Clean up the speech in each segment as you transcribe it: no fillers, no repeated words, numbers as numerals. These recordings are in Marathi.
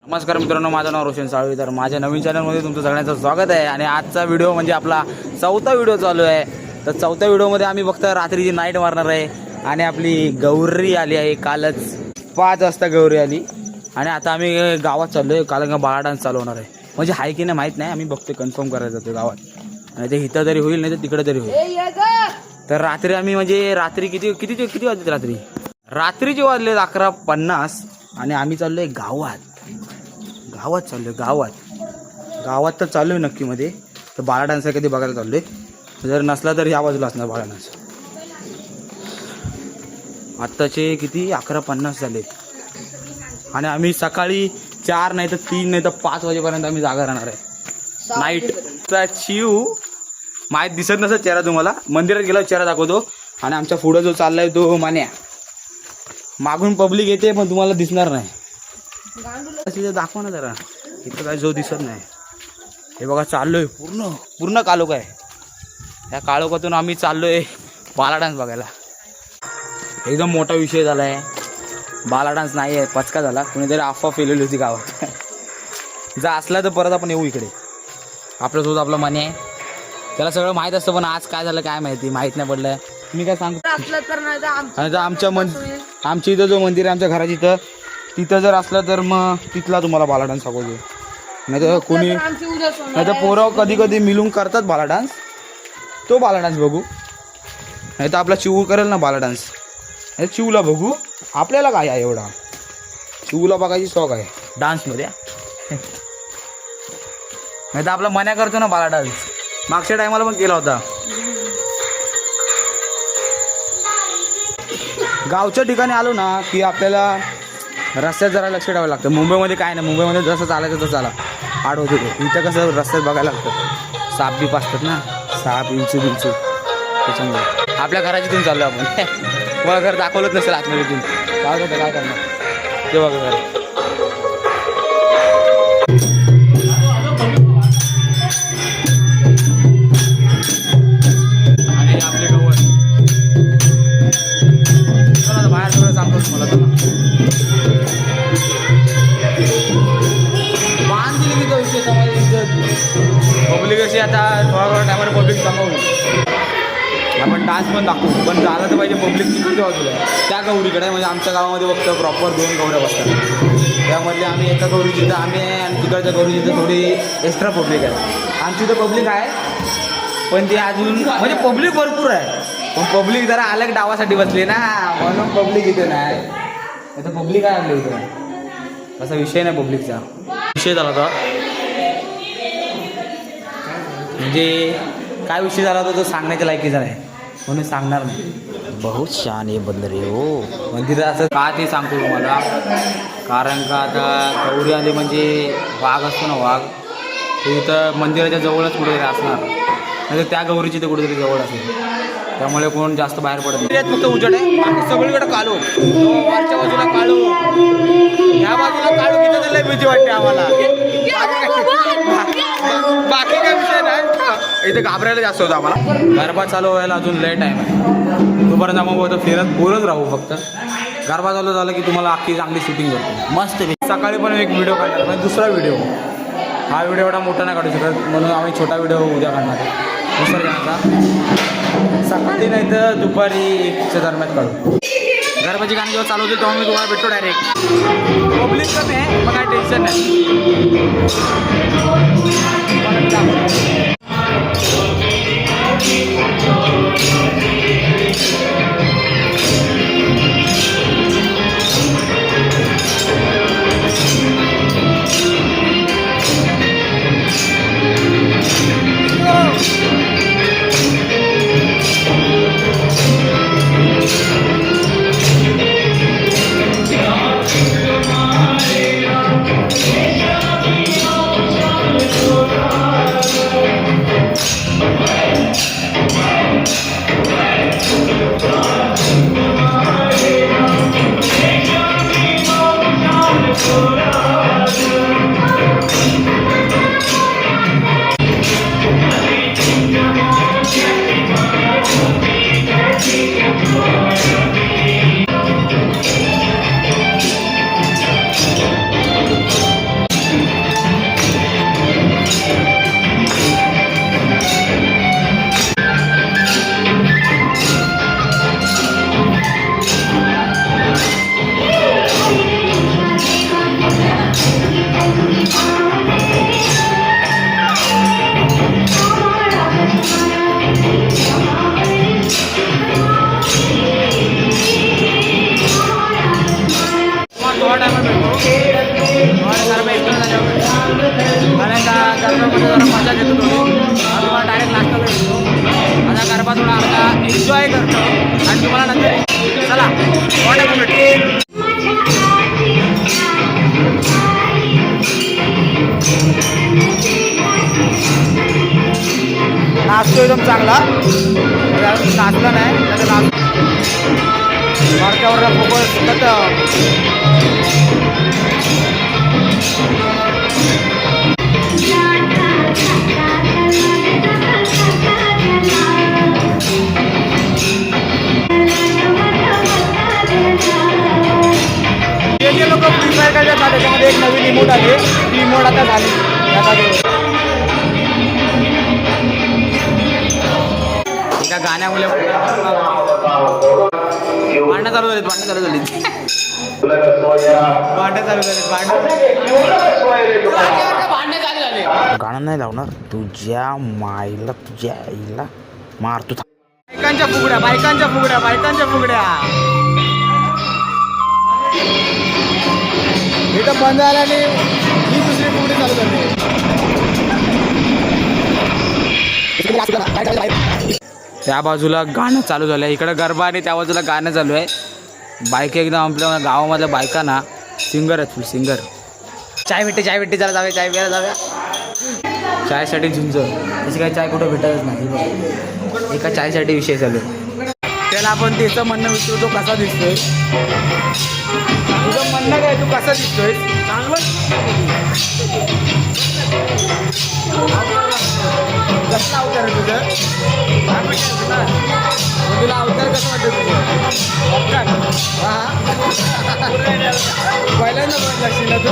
नमस्कार मित्रांनो, माझं नाव रोशन साळवी. तर माझ्या नवीन चॅनलमध्ये तुमचं सगळ्यांचं स्वागत आहे. आणि आजचा व्हिडिओ म्हणजे आपला चौथा व्हिडिओ चालू आहे. तर चौथ्या व्हिडिओमध्ये आम्ही फक्त रात्रीची नाईट मारणार आहे. आणि आपली गौरी आली आहे. कालच 5 वाजता गौरी आली आणि आता आम्ही गावात चाललो आहे. कारण का बाळा डान्स चालू होणार आहे. म्हणजे आहे की नाही माहीत नाही, आम्ही बघतो कन्फर्म करायचं होतं गावात. आणि ते इथं तरी होईल, नाही तर तिकडे तरी होईल. तर रात्री आम्ही म्हणजे रात्री किती वाजले रात्रीचे वाजले 11:50 आणि आम्ही चाललो आहे गावात चाललोय. गावात तर चाललोय नक्की मध्ये. तर बाळा डान्स आहे, कधी बघायला चाललोय. जर नसला तर ह्या बाजूला असणार बाळा डान्स. आत्ताचे किती 11:50 झालेत आणि आम्ही सकाळी 4 नाही तर 3 नाही तर 5 वाजेपर्यंत आम्ही जागा राहणार आहे. नाईटचा चिव माहीत दिसत नसत चेहरा तुम्हाला. मंदिरात गेला चेहरा दाखवतो. आणि आमच्या पुढं जो चाललाय तो मान्या. मागून पब्लिक येते पण तुम्हाला दिसणार नाही. दाखवा ना जरा. इथं काय जो दिसत नाही. हे बघा चाललोय पूर्ण काळोख आहे. त्या काळोखातून आम्ही चाललोय बाला डान्स बघायला. एकदम मोठा विषय झाला आहे. बाला डान्स नाही आहे, पचका झाला. कुणीतरी अफवा फैलवली होती गावात. जर असला तर परत आपण येऊ इकडे. आपल्यासोबत आपला मान्य आहे. त्याला सगळं माहीत असतं पण आज काय झालं काय माहिती, माहीत नाही पडलं. मी काय सांगतो, आमच्या इथं जो मंदिर आहे आमच्या घराच्या इथं, तिथं जर असलं तर मग तिथला तुम्हाला बाला डान्स सांगतो. नाही तर कोणी नाही तर पोरं कधी कधी मिळून करतात बाला डान्स. तो बाला डान्स बघू. नाही तर आपला चिवू करेल ना बाला डान्स. नाही चिवूला बघू. आपल्याला काय आहे एवढा. चिवूला बघायची शौक आहे डान्समध्ये. नाही तर आपला मन्या करतो ना बाला डान्स. मागच्या टायमाला पण केला होता. गावच्या ठिकाणी आलो ना की आपल्याला रस्त्यात जरा लक्ष ठेवावं लागतं. मुंबईमध्ये काय नाही, मुंबईमध्ये जसं चालायचं तसं चाला आड होते. इथं कसं रस्त्यात बघायला लागतं. साप बीप असतात ना, साप इंचू बिंचू. त्याच्यामुळे आपल्या घराची इथून चाललो आपण. मला घर दाखवलंच नसेल आतमध्ये इथून. काय होतं काय करणार ते बघा घर. आणि आपले गवत बाहेर सगळं सांगतो मला. तर बांध दिली की तो विषय पब्लिक अशी आता थोडा टायमाला पब्लिक सांगवली. आपण डान्स पण दाखवू पण झालं तर पाहिजे पब्लिक किती बाजूला त्या गौरीकडे. म्हणजे आमच्या गावामध्ये फक्त प्रॉपर 2 गौऱ्या बसतात. त्यामधले आम्ही एका गौरीची तर आम्ही आहे आणि तिकडच्या गौरीची तर थोडी एक्स्ट्रा पब्लिक आहे. आमची तर पब्लिक आहे पण ती अजून म्हणजे पब्लिक भरपूर आहे. पण पब्लिक जरा अलग डावासाठी बसली ना, म्हणून पब्लिक इथे नाही. तर पब्लिक आहे आपल्या इथं. तसा विषय नाही पब्लिकचा. विषय झाला होता म्हणजे काय विषय झाला होता तो सांगण्याच्या लायकीचा नाही, म्हणून सांगणार नाही. बहुत छान आहे बंदरे हो मंदिराचं. का ते सांगतो तुम्हाला. कारण का आता गौरी आली म्हणजे वाघ असतो ना, वाघ ते इथं मंदिराच्या जवळच कुठेतरी असणार. नाही तर त्या गौरीची तर कुठेतरी जवळ असेल. त्यामुळे कोण जास्त बाहेर पडत नाही. फक्त उजेड आहे. बाकी सगळीकडे काळू. वरच्या बाजूला काळू, ह्या बाजूला काळू. तिथं लय भीती वाटते आम्हाला. बाकी काय विषय नाही. इथे घाबरायला जास्त होतं आम्हाला. गरबा चालू व्हायला अजून लय टाईम आहे. तोपर्यंत मग फिरत बोलत राहू. फक्त गरबा चालू झाला की तुम्हाला अख्खी चांगली शूटिंग करतो मस्त. सकाळी पण एक व्हिडिओ काढणार म्हणजे दुसरा व्हिडिओ. हा व्हिडिओ एवढा मोठा नाही काढू शकत म्हणून आम्ही छोटा व्हिडिओ उद्या काढणार आहे विसर्जनाचा. सकाळी नाही तर दुपारी 1च्या दरम्यान काढू. गरबाची गाणी जेव्हा चालू होतील तेव्हा मी तुम्हाला भेटतो डायरेक्ट. पब्लिक कमी आहे मग काय टेन्शन नाही. दिसतो एकदम चांगला. नाचला नाही मार्कावर फोकस जे लोक फ्री फायर खेळतात ना त्याच्यामध्ये एक नवीन इमोट आली ती इमोट आता झाली. एका गाण्यामुळे भांडणं चालू झालीत गाणं नाही लावणार तुझ्या माईला तुझ्या आईला मारतो. बायकांच्या फुगड्या इथं बंद झाल्याने ही दुसरी फुगडी चालू झाली. त्या बाजूला गाणं चालू झालं आहे, इकडं गरबा आणि त्या बाजूला गाणं चालू आहे. बायका एकदम आपल्या गावामधल्या बायका ना सिंगर आहेत, फुल सिंगर. चाय भेटते जरा जाऊया चाय प्यायला जाऊया. चायसाठी झुंज तशी काही चाय कुठं भेटतच नाही. एका चायसाठी विषय चालू आहे. त्याला आपण त्याचं म्हणणं विचारतो कसा दिसतोय. तुझं म्हणणं काय तू कसा दिसतोय चांगलं कसं अवतार आहे तुझं तुला अवतार कसं वाटतं तुझं पहिल्यांदा बघितलं ना तू.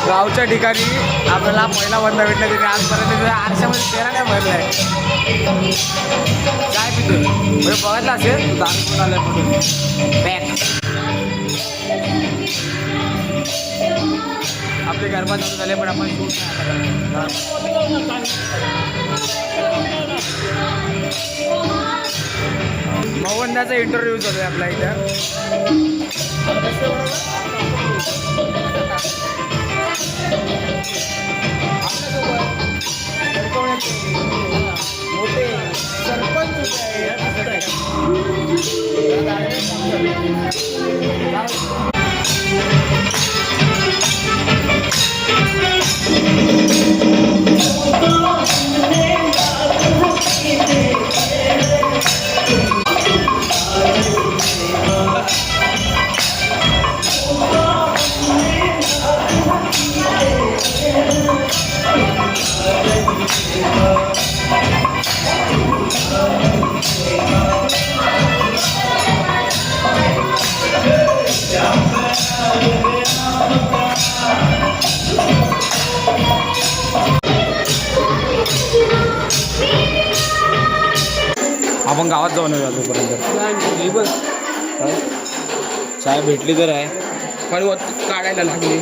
गावच्या ठिकाणी आपल्याला पहिला बंदा भेटला तिथे आजपर्यंत आरशामध्ये चेहरा नाही भरलाय. काय पितो म्हणजे बघितलं असेल तू दारू पिऊन आलाय म्हणून बॅक. आपले गरबा चालू झाले पण आपण शूट नाही. मवंदाचा इंटरव्ह्यू चालू आहे आपला इथं. मोठे सरपंच आपण गावात जाऊन येऊया तोपर्यंत. चाय भेटली तर आहे पण काढायला लागली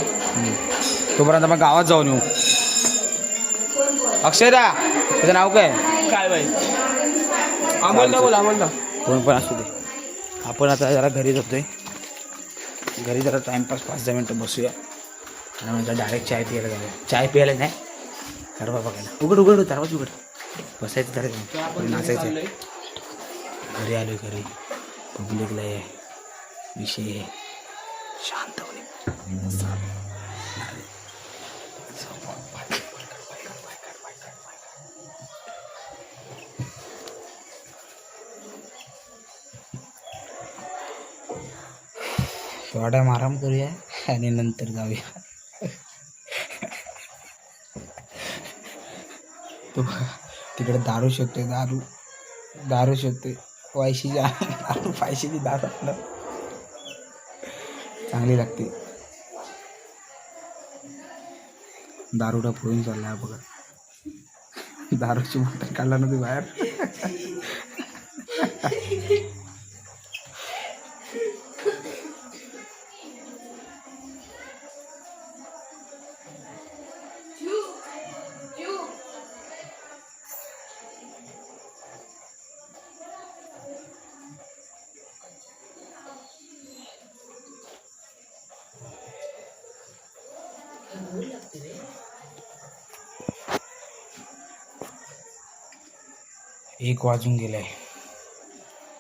तोपर्यंत आपण गावात जाऊन येऊ. अक्षयदा त्याचं नाव काय बाई आम्हाला कोण पण असू दे. आपण आता जरा घरी जातोय. घरी जरा टाईमपास 5-10 मिनटं बसूया आणि म्हणजे डायरेक्ट चाय प्यायला जाऊया. चाय प्यायला नाही गरबा बघायला. उघड दरवाज उघड बसायचं जरा नाचायचं. घरी आलोय घरी पब्लिकला आहे विषय आहे शांतपणे. थोडा टाइम आराम करूया आणि नंतर जाऊया. तो तिकडे दारू शोधतोय दारू शोधतोय पैशाची दारू पैशाची दारू आपलं चांगली लागते. दारूला फोडून चालला बघा. दारूची बॉटल काढला ना तू बाहेर. एक वाजून गेलाय.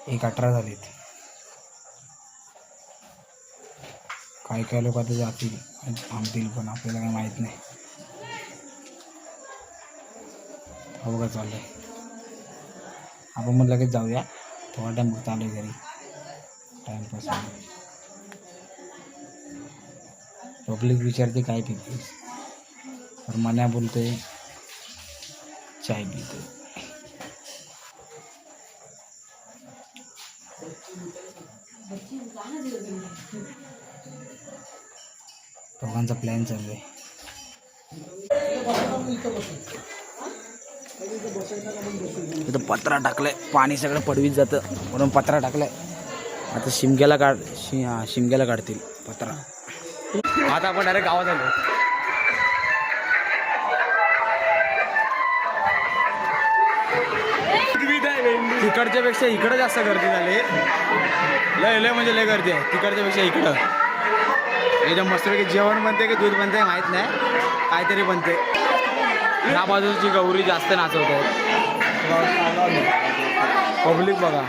1:18 झालेत. काही काही लोक आता जातील थांबतील पण आपल्याला काही माहीत नाही. हो का चाललंय आपण मग लगेच जाऊया. थोडा टाइम चालू आहे घरी टाइमपास. पब्लिक विचारते काय पितेस तर मन्या बोलतोय चाय पितोय. दोघांचा प्लॅन चालू आहे. इथं पत्रा टाकलाय पाणी सगळं पडवीत जातं म्हणून पत्रा टाकलाय. आता शिमग्याला काढतील पत्रा. आता आपण डायरेक्ट गावात आलो. तिकडच्या पेक्षा इकडं जास्त गर्दी झाली. लय म्हणजे लय गर्दी आहे तिकडच्या पेक्षा इकडं. एकदम मस्तपैकी जेवण बनते की दूध बनते माहीत नाही काहीतरी बनते. ह्या बाजूची गौरी जास्त नाचवत आहेत. पब्लिक बघा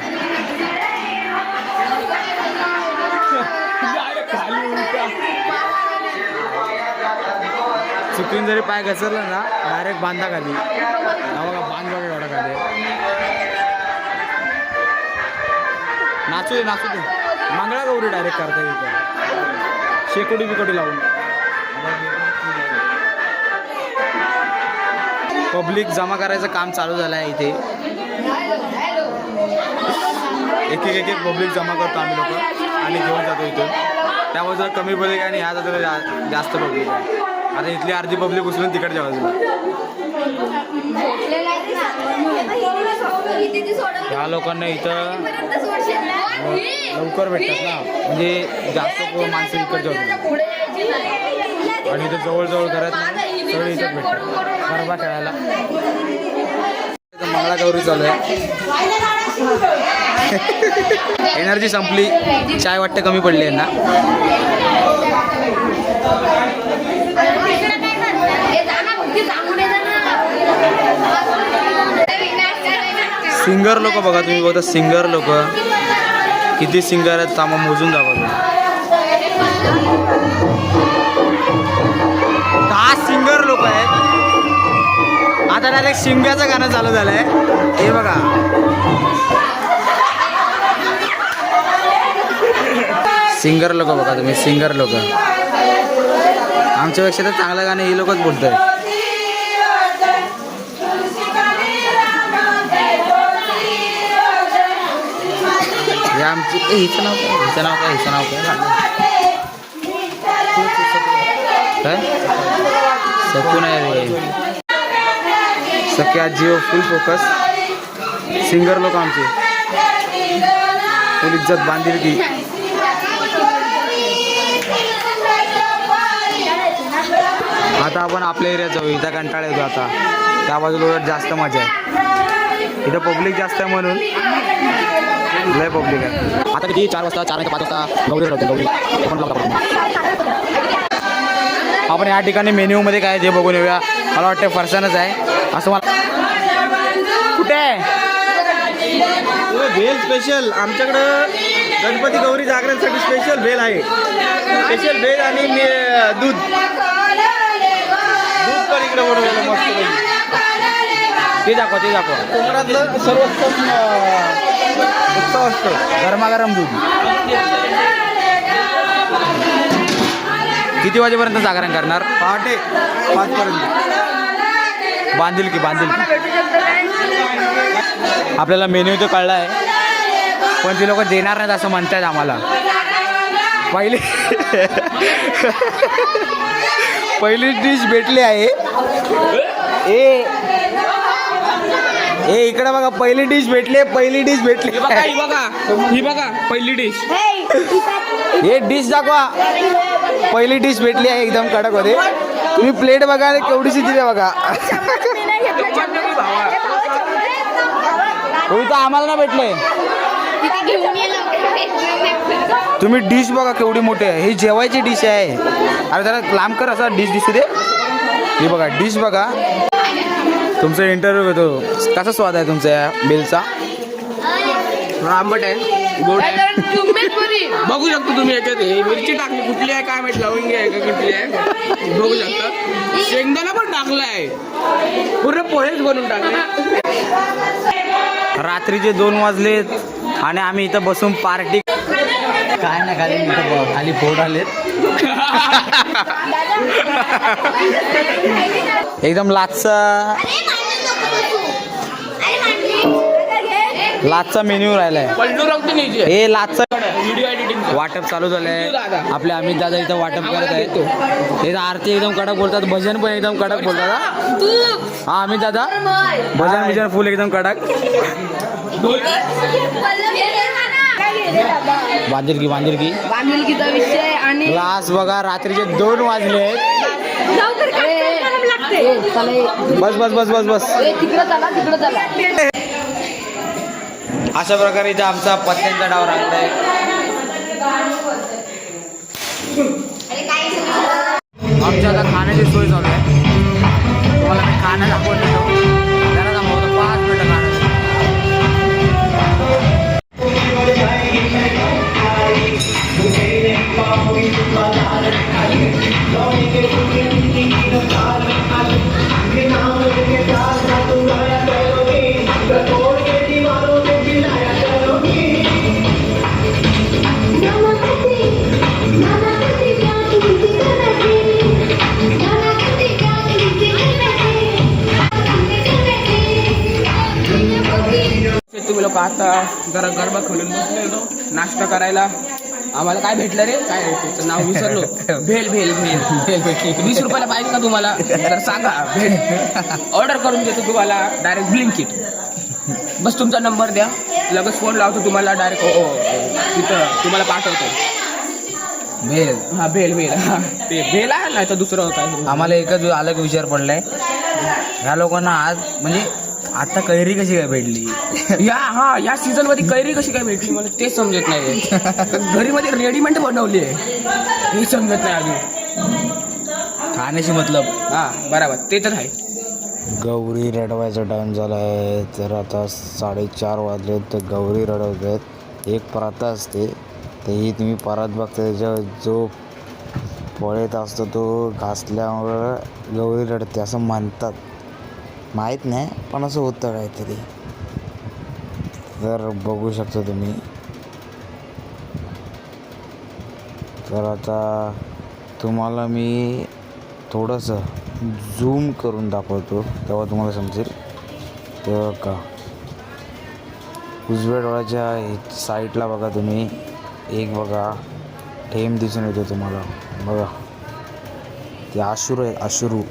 चुकून जरी पाय घसरला ना डायरेक्ट बांधा खाली. बघा बांध बघा एवढा खाली. नाचू दे मंगळा गौरी डायरेक्ट करता येते शेकोटी बिकोटी लावून. पब्लिक जमा करायचं काम चालू झालं आहे इथे. एक एक पब्लिक जमा करतो आम्ही लोक आणि घेऊन जातो इथून. त्या बाजूला कमी पब्लिक आहे आणि ह्या बाजूला जास्त पब्लिक आहे. आता इथली अर्धी पब्लिक उचलून तिकडच्या बाजूला. ह्या लोकांना इथं लवकर भेटतात ना म्हणजे जास्त माणसं इकडच्या बाजूला. आणि इथं जवळजवळ घरात सगळे इथं भेटतात गरबा खेळायला. मंगळागौरी चालू आहे. एनर्जी संपली. चाय वाटतं कमी पडली आहे ना. सिंगर लोक बघा तुम्ही बघता. सिंगर लोक किती सिंगर आहेत सामा मोजून जावा. 10 सिंगर लोक आहेत. आता डायरेक्ट शिमग्याचं गाणं चालू झालंय हे बघा. सिंगर लोक बघा तुम्ही. सिंगर लोक आमच्यापेक्षा तर चांगलं गाणं हे लोकच बोलत आहेत. हे आमची हिचं नाव काय सकू नाही रे. सख्या जिओ फुल फोकस. सिंगर लोक आमचे फुल इज्जत बांधील की. आता आपण आपल्या एरियात जाऊ. इथं कंटाळा येतो आता. त्या बाजूला जास्त मजा आहे. इथं पब्लिक जास्त आहे म्हणून लय पब्लिक आहे. आता किती 4 वाजता 4 5 वाजता गौरी गौरी आपण या ठिकाणी मेन्यूमध्ये काय ते बघून येऊया. मला वाटतं फरसाणच आहे असं मला. कुठे आहे भेल स्पेशल? आमच्याकडं गणपती गौरी जागरणसाठी स्पेशल भेल आहे. स्पेशल भेल आणि दूध पण इकडे बनवलेलं मस्त. ते दाखवा कोकणातलं सर्वोत्तम उत्सव असतो गरमागरम दूध. किती वाजेपर्यंत जागरण करणार? पहाटे 5 पर्यंत. बांधील की आपल्याला मेन्यू तर कळला आहे पण ती लोक देणार नाहीत असं म्हणतात आम्हाला. पहिली डिश भेटली आहे. ए इकडे बघा पहिली डिश भेटली. ही बघा पहिली डिश. हे डिश दाखवा. पहिली डिश भेटली आहे एकदम कडक मध्ये. तुम्ही प्लेट बघा केवढीशी दिली बघा. तर आम्हाला ना भेटलंय. तुम्ही डिश बघा केवढी मोठी आहे. ही जेवायची डिश आहे. अरे जरा लांब कर असा डिश दिसू दे. हे बघा डिश बघा. तुमचा इंटरव्ह्यू घेतो. कसा स्वाद आहे तुमचा या बेलचा? आंबट आहे गोड आहे. बघू शकतो तुम्ही याच्यात हे मिरची टाकली कुठली आहे काय माहिती लवंगी आहे का कुठली आहे बघू शकता शेंगदाणा पण टाकलाय पूर्ण पोहेच बनवून टाकले. रात्रीचे 2 वाजलेत आणि आम्ही इथं बसून पार्टी काय ना खाली इथं खाली फोड आलेत. एकदम लाचचा मेन्यू राहिलाय. पलटू रंगती नाही हे लाचचा व्हिडिओ एडिटिंग वाटप चालू झालंय. आपले अमित दादा इथं वाटप करत आहेत. हे आरती एकदम कडक बोलतात, भजन पण एकदम कडक बोलतात. हा अमित दादा भजन फुल एकदम कडक. बांधिलकीचा विषय आणि क्लास बघा रात्रीचे 2 वाजले आहेत. बस बस बस बस बस तिकडं चला अशा प्रकारे इथे आमचा पत्त्यांचा डाव रांगलाय. आमच्या आता खाण्याची सोय चालू आहे. तुम्हाला मी खाणं दाखवून देतो. जरा थांबवतो 5 मिनिटं खाणं. तुम्ही लोक आता जरा गरबा खोलून बसले होतो नाश्ता करायला. आम्हाला काय भेटलं रे काय त्याचं नाव विसरलो. भेल भेल भेल भेल भेटली 20 रुपयाला पाहिजे का तुम्हाला तर सांगा भेल ऑर्डर करून देतो तुम्हाला डायरेक्ट ब्लिंकिट. बस तुमचा नंबर द्या लगेच फोन लावतो तुम्हाला डायरेक्ट तिथं तुम्हाला पाठवतो. भेल हा भेल भेल हा ते भेल आहे नाही तर दुसरं होतं. आम्हाला एकच अलग विचार पडलाय. ह्या लोकांना आज म्हणजे आता कैरी कशी काय भेटली. या सीझन मध्ये कैरी कशी काय भेटली मला तेच समजत नाही. घरी मध्ये रेडीमेड बनवली आहे हे समजत नाही अजून. खाण्याशी मतलब. हा बरोबर ते तर आहे. गौरी रडवायचा टाईम झाला आहे. तर आता 4:30 वाजले तर गौरी रडवत आहेत. एक प्रथा असते तर ही तुम्ही परत बघता. त्याच्या जो फळेत असतो तो घासल्यामुळं गौरी रडते असं म्हणतात. माहीत नाही पण असं होतं काहीतरी. तर बघू शकता तुम्ही. तर आता तुम्हाला मी थोडंसं झूम करून दाखवतो तेव्हा तुम्हाला समजेल. तेव्हा का उजव्या डोळ्याच्या साईडला बघा तुम्ही एक बघा थेंब दिसून येतो तुम्हाला बघा. ते अश्रू आहे अश्रू.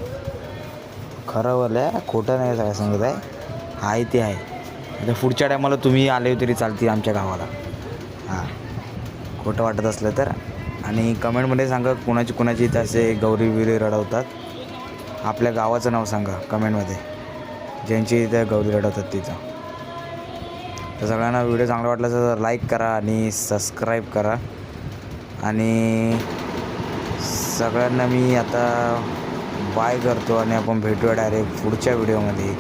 खरं बोललं खोटं नाही काय सांगत आहे. आहे ते आहे. आता पुढच्या टायमाला तुम्ही आले तरी चालतील आमच्या गावाला. हां खोटं वाटत असलं तर. आणि कमेंटमध्ये सांगा कुणाची इथं असे गौरी बिरी रडवतात. आपल्या गावाचं नाव सांगा कमेंटमध्ये ज्यांची इथं गौरी रडवतात तिथं. तर सगळ्यांना व्हिडिओ चांगला वाटला तर लाईक करा आणि सबस्क्राईब करा. आणि सगळ्यांना मी आता बाय करतो आणि आपण भेटूया डायरेक्ट पुढच्या व्हिडिओमध्ये.